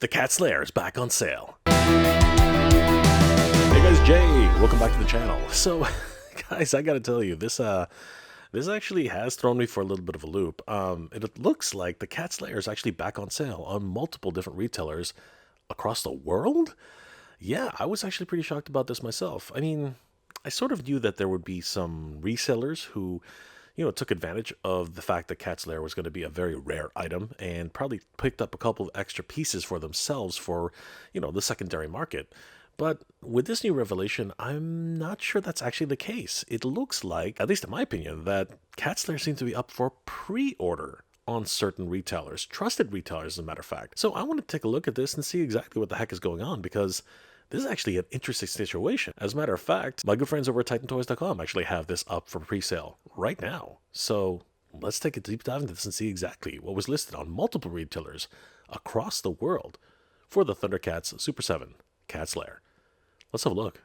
The Cat's Lair is back on sale. Hey guys, Jay, welcome back to the channel. So, guys, I gotta tell you, this actually has thrown me for a little bit of a loop. It looks like the Cat's Lair is actually back on sale on multiple different retailers across the world. Yeah, I was actually pretty shocked about this myself. I mean, I sort of knew that there would be some resellers who, took advantage of the fact that Cat's Lair was going to be a very rare item and probably picked up a couple of extra pieces for themselves for, the secondary market. But with this new revelation, I'm not sure that's actually the case. It looks like, at least in my opinion, that Cat's Lair seems to be up for pre-order on certain retailers, trusted retailers, as a matter of fact. So I want to take a look at this and see exactly what the heck is going on, because this is actually an interesting situation. As a matter of fact, my good friends over at TitanToys.com actually have this up for pre-sale right now. So let's take a deep dive into this and see exactly what was listed on multiple retailers across the world for the Thundercats Super 7 Cat's Lair. Let's have a look.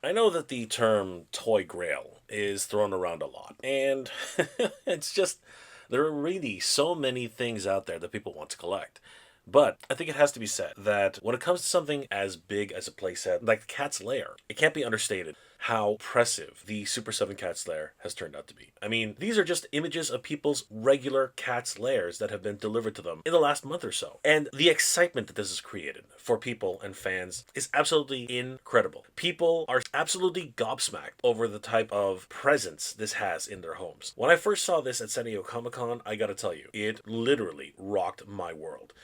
I know that the term toy grail is thrown around a lot, and it's just, there are really so many things out there that people want to collect. But I think it has to be said that when it comes to something as big as a playset like the Cat's Lair, it can't be understated how impressive the Super 7 Cat's Lair has turned out to be. I mean, these are just images of people's regular Cat's Lairs that have been delivered to them in the last month or so. And the excitement that this has created for people and fans is absolutely incredible. People are absolutely gobsmacked over the type of presence this has in their homes. When I first saw this at San Diego Comic-Con, I gotta tell you, it literally rocked my world.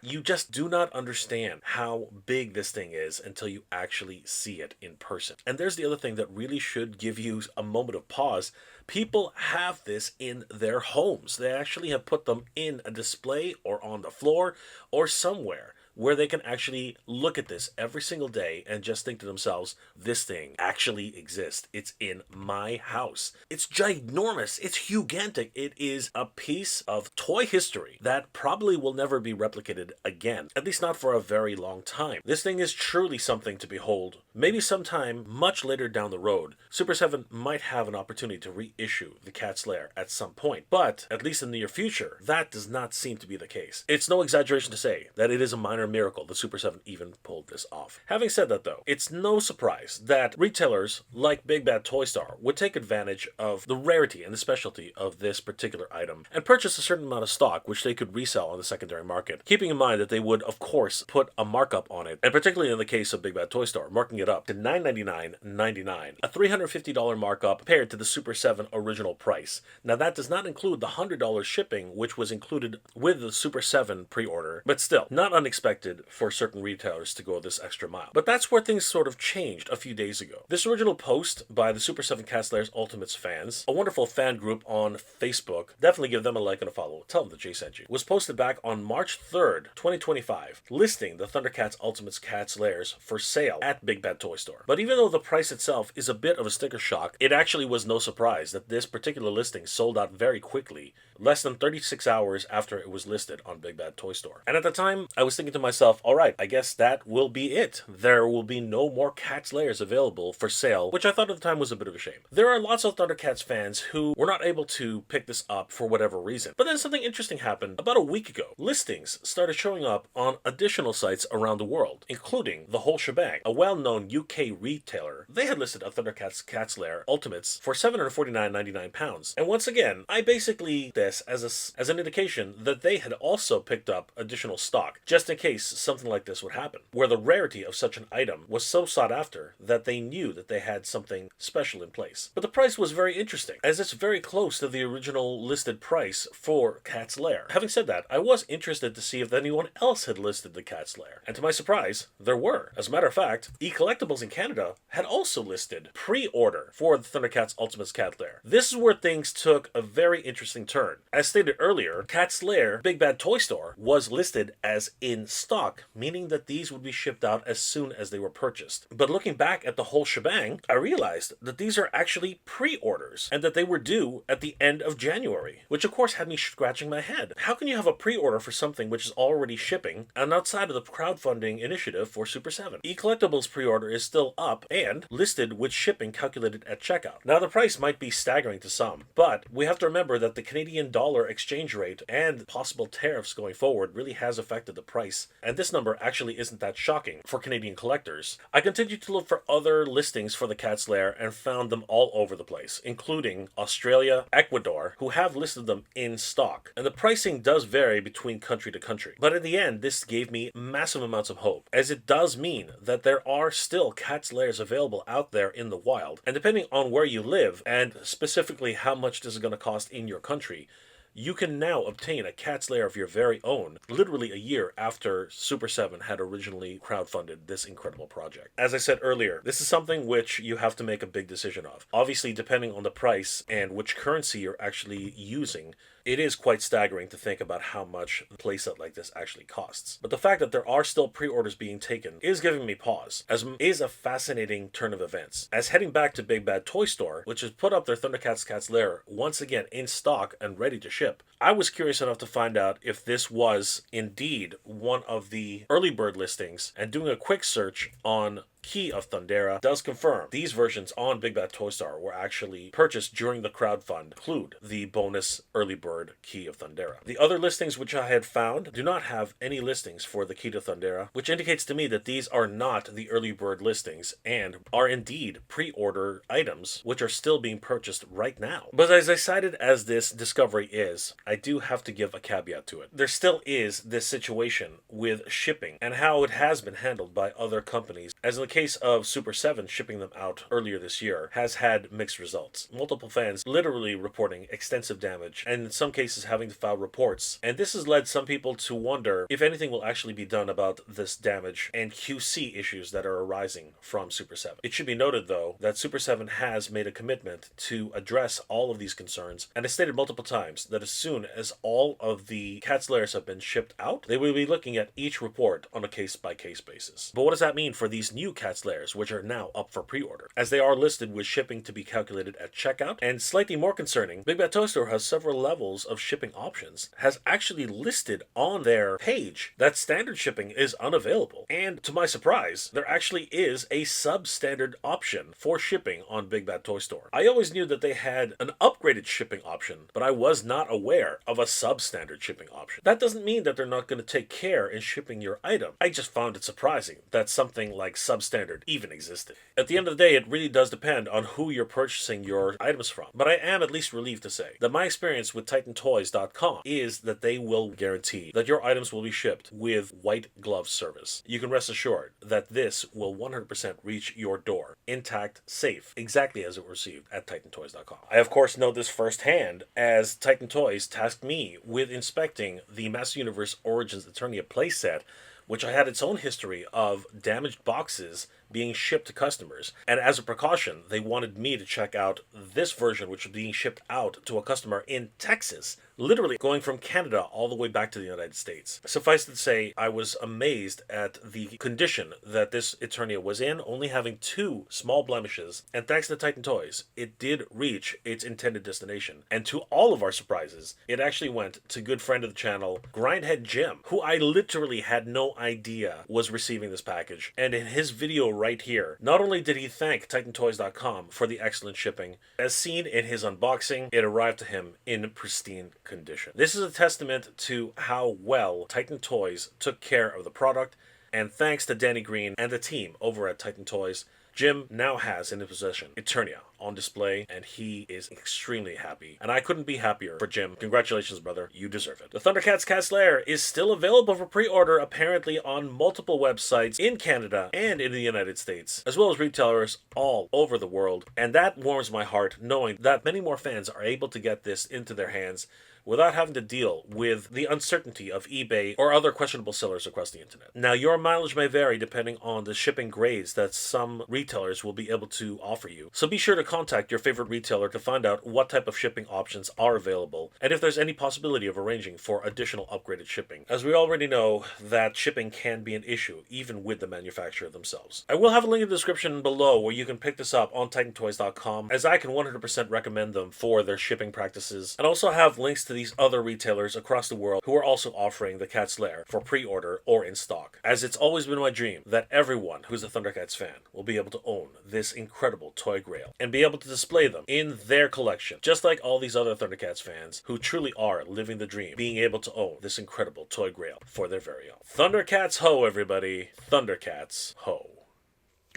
You just do not understand how big this thing is until you actually see it in person. And there's the other thing that really should give you a moment of pause. People have this in their homes. They actually have put them in a display or on the floor or somewhere where they can actually look at this every single day and just think to themselves, this thing actually exists. It's in my house. It's ginormous. It's gigantic. It is a piece of toy history that probably will never be replicated again, at least not for a very long time. This thing is truly something to behold. Maybe sometime much later down the road, Super 7 might have an opportunity to reissue the Cat's Lair at some point, but at least in the near future, that does not seem to be the case. It's no exaggeration to say that it is a minor miracle that Super 7 even pulled this off. Having said that though, it's no surprise that retailers like Big Bad Toy Store would take advantage of the rarity and the specialty of this particular item and purchase a certain amount of stock which they could resell on the secondary market, keeping in mind that they would of course put a markup on it, and particularly in the case of Big Bad Toy Store, marking it up to $9.99.99, a $350 markup compared to the Super 7 original price. Now that does not include the $100 shipping which was included with the Super 7 pre-order, but still, not unexpected for certain retailers to go this extra mile. But that's where things sort of changed a few days ago. This original post by the Super 7 Cat's Lair's Ultimates fans, a wonderful fan group on Facebook, definitely give them a like and a follow, tell them that Jay sent you, was posted back on March 3rd, 2025, listing the Thundercats Ultimates Cat's Lairs for sale at Big Bad Toy Store. But even though the price itself is a bit of a sticker shock, it actually was no surprise that this particular listing sold out very quickly, less than 36 hours after it was listed on Big Bad Toy Store. And at the time, I was thinking to myself, alright, I guess that will be it. There will be no more Cat's Lairs available for sale, which I thought at the time was a bit of a shame. There are lots of Thundercats fans who were not able to pick this up for whatever reason. But then something interesting happened about a week ago. Listings started showing up on additional sites around the world, including the whole Shebang, a well-known UK retailer. They had listed a Thundercats Cat's Lair Ultimates for £749.99. And once again, I basically this as an indication that they had also picked up additional stock, just in case something like this would happen, where the rarity of such an item was so sought after that they knew that they had something special in place. But the price was very interesting, as it's very close to the original listed price for Cat's Lair. Having said that, I was interested to see if anyone else had listed the Cat's Lair, and to my surprise, there were. As a matter of fact, eCollectibles in Canada had also listed pre-order for the Thundercats Ultimates Cat's Lair. This is where things took a very interesting turn. As stated earlier, Cat's Lair Big Bad Toy Store was listed as in stock, meaning that these would be shipped out as soon as they were purchased. But looking back at the whole shebang, I realized that these are actually pre-orders and that they were due at the end of January, which of course had me scratching my head. How can you have a pre-order for something which is already shipping and outside of the crowdfunding initiative for Super 7? eCollectibles pre-order is still up and listed with shipping calculated at checkout. Now the price might be staggering to some, but we have to remember that the Canadian dollar exchange rate and possible tariffs going forward really has affected the price and this number actually isn't that shocking for Canadian collectors. I continued to look for other listings for the Cat's Lair and found them all over the place, including Australia, Ecuador, who have listed them in stock. And the pricing does vary between country to country. But in the end, this gave me massive amounts of hope, as it does mean that there are still Cat's Lairs available out there in the wild. And depending on where you live, and specifically how much this is going to cost in your country, you can now obtain a Cat's Lair of your very own, literally a year after Super 7 had originally crowdfunded this incredible project. As I said earlier, this is something which you have to make a big decision of. Obviously, depending on the price and which currency you're actually using, it is quite staggering to think about how much a playset like this actually costs. But the fact that there are still pre-orders being taken is giving me pause, as is a fascinating turn of events. As heading back to Big Bad Toy Store, which has put up their Thundercats Cat's Lair once again in stock and ready to ship, I was curious enough to find out if this was indeed one of the early bird listings, and doing a quick search on Key of Thundera does confirm these versions on Big Bad Toy Store were actually purchased during the crowdfund, include the bonus early bird Key of Thundera. The other listings which I had found do not have any listings for the Key to Thundera, which indicates to me that these are not the early bird listings and are indeed pre-order items which are still being purchased right now. But as excited as this discovery is, I do have to give a caveat to it. There still is this situation with shipping and how it has been handled by other companies, as in the case of Super 7 shipping them out earlier this year has had mixed results. Multiple fans literally reporting extensive damage, and in some cases having to file reports. And this has led some people to wonder if anything will actually be done about this damage and QC issues that are arising from Super 7. It should be noted, though, that Super 7 has made a commitment to address all of these concerns, and has stated multiple times that as soon as all of the Cat's Lairs have been shipped out, they will be looking at each report on a case-by-case basis. But what does that mean for these new Cat's Lairs, which are now up for pre-order, as they are listed with shipping to be calculated at checkout? And slightly more concerning, Big Bad Toy Store has several levels of shipping options, has actually listed on their page that standard shipping is unavailable. And to my surprise, there actually is a substandard option for shipping on Big Bad Toy Store. I always knew that they had an upgraded shipping option, but I was not aware of a substandard shipping option. That doesn't mean that they're not going to take care in shipping your item. I just found it surprising that something like substandard even existed. At the end of the day, it really does depend on who you're purchasing your items from. But I am at least relieved to say that my experience with TitanToys.com is that they will guarantee that your items will be shipped with white glove service. You can rest assured that this will 100% reach your door intact, safe, exactly as it was received at TitanToys.com. I of course know this firsthand, as Titan Toys tasked me with inspecting the Master Universe Origins Eternia playset, which I had its own history of damaged boxes being shipped to customers. And as a precaution, they wanted me to check out this version, which was being shipped out to a customer in Texas, literally going from Canada all the way back to the United States. Suffice it to say, I was amazed at the condition that this Eternia was in, only having 2 small blemishes. And thanks to Titan Toys, it did reach its intended destination. And to all of our surprises, it actually went to good friend of the channel, Grindhead Jim, who I literally had no idea was receiving this package. And in his video right here, not only did he thank TitanToys.com for the excellent shipping, as seen in his unboxing, it arrived to him in pristine condition. This is a testament to how well Titan Toys took care of the product, and thanks to Danny Green and the team over at Titan Toys, Jim now has in his possession Eternia on display, and he is extremely happy. And I couldn't be happier for Jim. Congratulations, brother. You deserve it. The Thundercats Cat's Lair is still available for pre-order, apparently on multiple websites in Canada and in the United States, as well as retailers all over the world. And that warms my heart, knowing that many more fans are able to get this into their hands without having to deal with the uncertainty of eBay or other questionable sellers across the internet. Now, your mileage may vary depending on the shipping grades that some retailers will be able to offer you. So be sure to contact your favorite retailer to find out what type of shipping options are available, and if there's any possibility of arranging for additional upgraded shipping, as we already know that shipping can be an issue even with the manufacturer themselves. I will have a link in the description below where you can pick this up on TitanToys.com, as I can 100% recommend them for their shipping practices, and also have links to these other retailers across the world who are also offering the Cat's Lair for pre-order or in stock, as it's always been my dream that everyone who's a Thundercats fan will be able to own this incredible toy grail and be able to display them in their collection, just like all these other Thundercats fans who truly are living the dream, being able to own this incredible toy grail for their very own. Thundercats ho, everybody! Thundercats ho!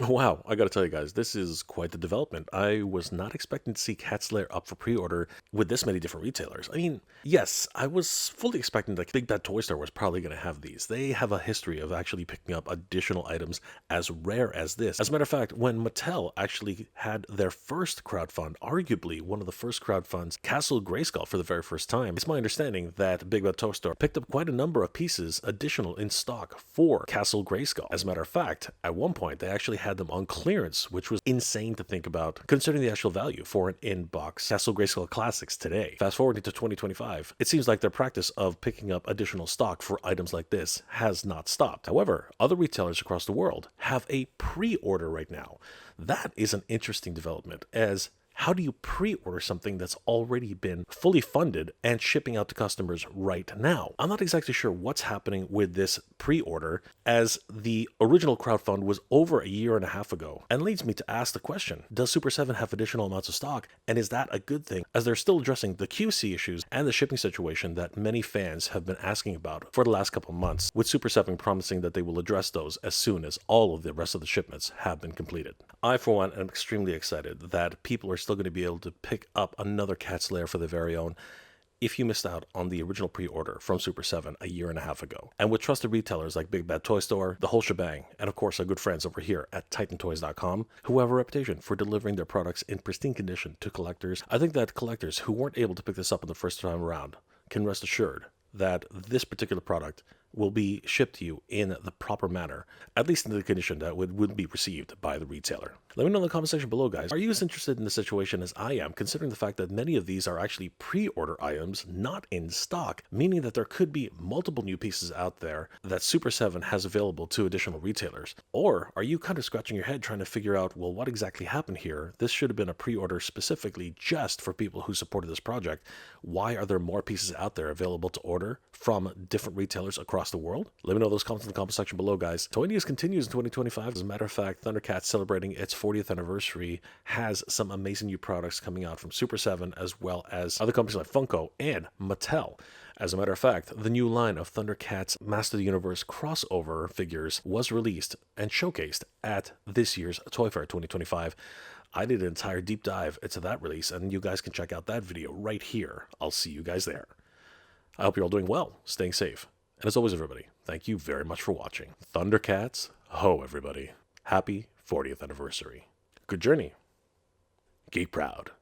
Wow, I gotta tell you guys, this is quite the development. I was not expecting to see Cat's Lair up for pre-order with this many different retailers. I mean, yes, I was fully expecting that Big Bad Toy Store was probably gonna have these. They have a history of actually picking up additional items as rare as this. As a matter of fact, when Mattel actually had their first crowdfund, arguably one of the first crowdfunds, Castle Grayskull for the very first time, it's my understanding that Big Bad Toy Store picked up quite a number of pieces additional in stock for Castle Grayskull. As a matter of fact, at one point, they actually had them on clearance, which was insane to think about considering the actual value for an in-box Castle Grayskull Classics today. Fast forward into 2025, it seems like their practice of picking up additional stock for items like this has not stopped. However, other retailers across the world have a pre-order right now. That is an interesting development, as how do you pre-order something that's already been fully funded and shipping out to customers right now? I'm not exactly sure what's happening with this pre-order, as the original crowdfund was over a year and a half ago, and leads me to ask the question, does Super 7 have additional amounts of stock, and is that a good thing, as they're still addressing the QC issues and the shipping situation that many fans have been asking about for the last couple of months, with Super 7 promising that they will address those as soon as all of the rest of the shipments have been completed. I, for one, am extremely excited that people are still going to be able to pick up another Cat's Lair for their very own if you missed out on the original pre-order from Super 7 a year and a half ago. And with trusted retailers like Big Bad Toy Store, the whole shebang, and of course our good friends over here at TitanToys.com, who have a reputation for delivering their products in pristine condition to collectors, I think that collectors who weren't able to pick this up in the first time around can rest assured that this particular product will be shipped to you in the proper manner, at least in the condition that would be received by the retailer. Let me know in the comment section below, guys. Are you as interested in the situation as I am, considering the fact that many of these are actually pre-order items, not in stock, meaning that there could be multiple new pieces out there that Super 7 has available to additional retailers? Or are you kind of scratching your head trying to figure out, well, what exactly happened here? This should have been a pre-order specifically just for people who supported this project. Why are there more pieces out there available to order from different retailers across the world? Let me know those comments in the comment section below, guys. Toy News continues in 2025. As a matter of fact, Thundercats, celebrating its 40th anniversary, has some amazing new products coming out from Super 7, as well as other companies like Funko and Mattel. As a matter of fact, the new line of Thundercats Master of the Universe crossover figures was released and showcased at this year's Toy Fair 2025. I did an entire deep dive into that release, and you guys can check out that video right here. I'll see you guys there. I hope you're all doing well, staying safe. And as always, everybody, thank you very much for watching. Thundercats, ho, everybody. Happy 40th anniversary. Good journey. Geek proud.